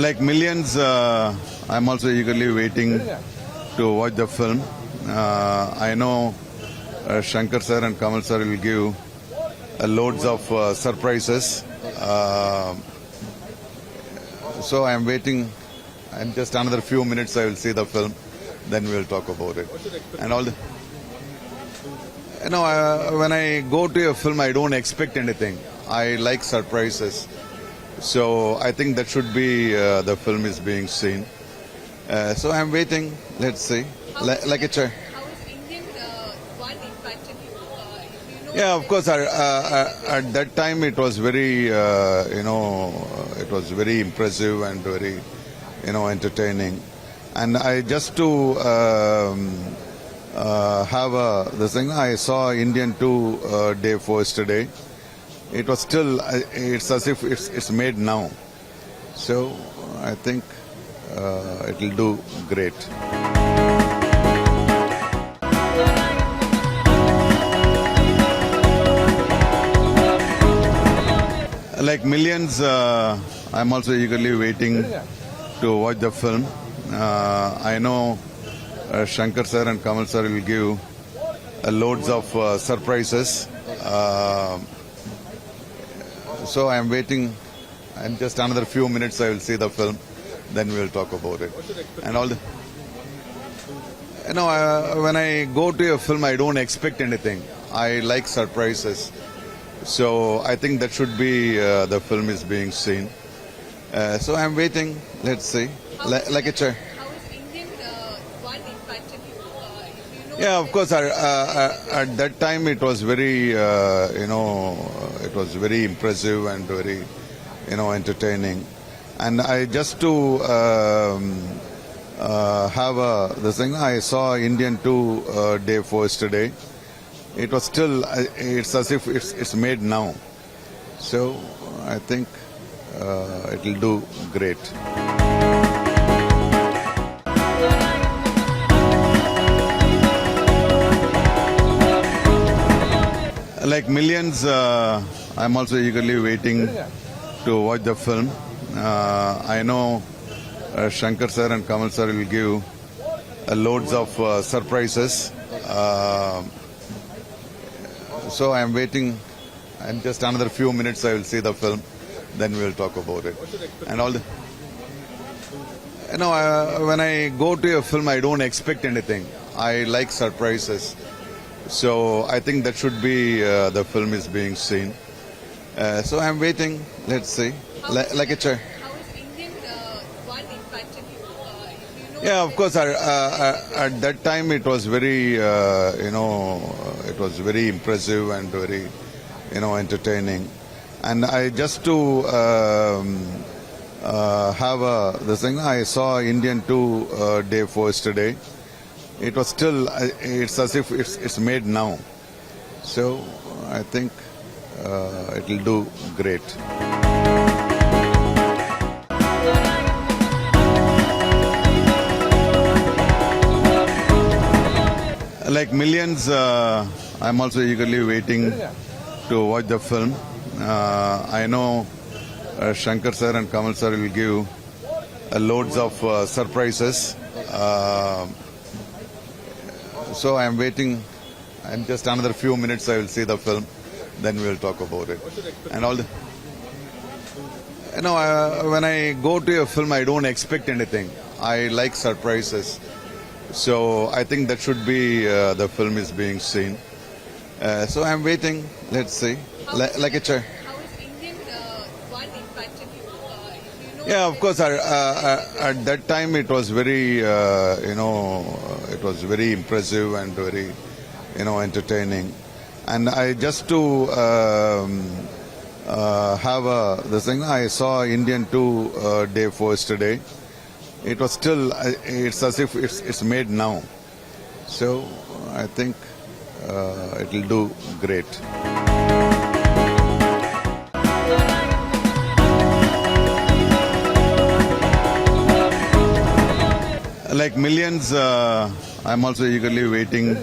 Like millions, I'm also eagerly waiting to watch the film. I know Shankar sir and Kamal sir will give loads of surprises. So I'm waiting. And just another few minutes I will see the film. Then we will talk about it. And all the... when I go to a film, I don't expect anything. I like surprises. So I think that should be the film is being seen. So I'm waiting. Let's see. Like a child. How is Indian one impacted you? Yeah, of course. At that time, it was very, it was very impressive and very, entertaining. And I just to have this thing, I saw Indian 2 day first today. It was still, it's as if it's made now. So I think it will do great. Like millions, I'm also eagerly waiting to watch the film. I know Shankar sir and Kamal sir will give loads of surprises. So I'm waiting, and just another few minutes I will see the film. Then we will talk about it. And all the... when I go to a film, I don't expect anything. I like surprises. So I think that should be the film is being seen. So I'm waiting. Let's see. Like a child. How is Indian one impacted you? Yeah, of course. At that time, it was very, it was very impressive and very, entertaining. And I just to have this thing, I saw Indian 2 day first today. It was still, it's as if it's made now. So I think it will do great. Like millions, I'm also eagerly waiting to watch the film. I know Shankar sir and Kamal sir will give loads of surprises. So I'm waiting, and just another few minutes I will see the film. Then we will talk about it. And all the... when I go to a film, I don't expect anything. I like surprises. So I think that should be the film is being seen. So I'm waiting. Let's see. Like a child. How is Indian one impacted you? Yeah, of course. At that time, it was very, it was very impressive and very, entertaining. And I just to have this thing, I saw Indian 2 day first today. It was still, it's as if it's made now. So I think it will do great. Like millions, I'm also eagerly waiting to watch the film. I know Shankar sir and Kamal sir will give loads of surprises. So I'm waiting, and just another few minutes I will see the film. Then we will talk about it. And all the... when I go to a film, I don't expect anything. I like surprises. So I think that should be the film is being seen. So I'm waiting. Let's see. Like a child. How is Indian one impacted you? Yeah, of course. At that time, it was very, it was very impressive and very, entertaining. And I just to have this thing, I saw Indian 2 day first today. It was still, it's as if it's made now. So I think it will do great. Like millions, I'm also eagerly waiting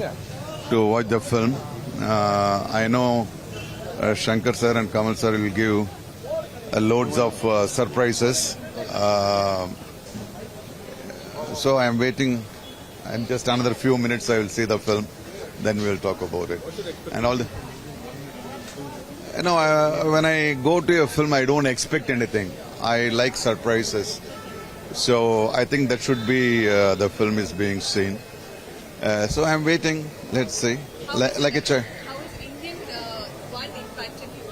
to watch the film. I know Shankar sir and Kamal sir will give loads of surprises. So I am waiting. And just another few minutes, I will see the film. Then we will talk about it. And all the. When I go to a film, I don't expect anything. I like surprises. So I think that should be the film is being seen. So I'm waiting. Let's see. Like a child. How is Indian one impacted you? Do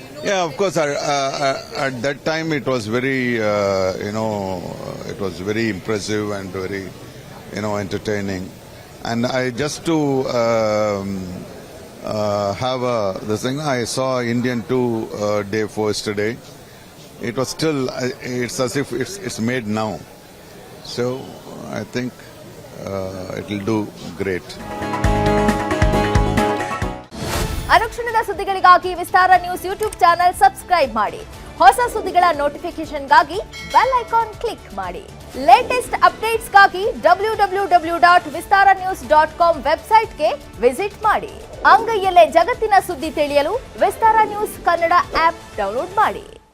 you know? Yeah, of course. At that time, it was very, it was very impressive and very, entertaining. And I just to have this thing. I saw Indian 2 day 4 yesterday. It was still, it's as if it's made now. So I think it will do great. ಅನುಕ್ಷಣದ ಸುದ್ದಿಗಳಿಗಾಗಿ ವಿಸ್ತಾರ news YouTube channel subscribe ಮಾಡಿ. ಹೊಸ ಸುದ್ದಿಗಳ ನೋಟಿಫಿಕೇಶನ್ಗಾಗಿ bell icon click ಮಾಡಿ. Latest ಅಪ್ಡೇಟ್ಸ್ಗಾಗಿ www.vistaranews.com ವೆಬ್ಸೈಟ್ಗೆ visit ಮಾಡಿ. ಅಂಗೈಯಲ್ಲೇ ಜಗತ್ತಿನ ಸುದ್ದಿ ತಿಳಿಯಲು ವಿಸ್ತಾರ ನ್ಯೂಸ್ ಕನ್ನಡ ಆಪ್ ಡೌನ್ಲೋಡ್ ಮಾಡಿ.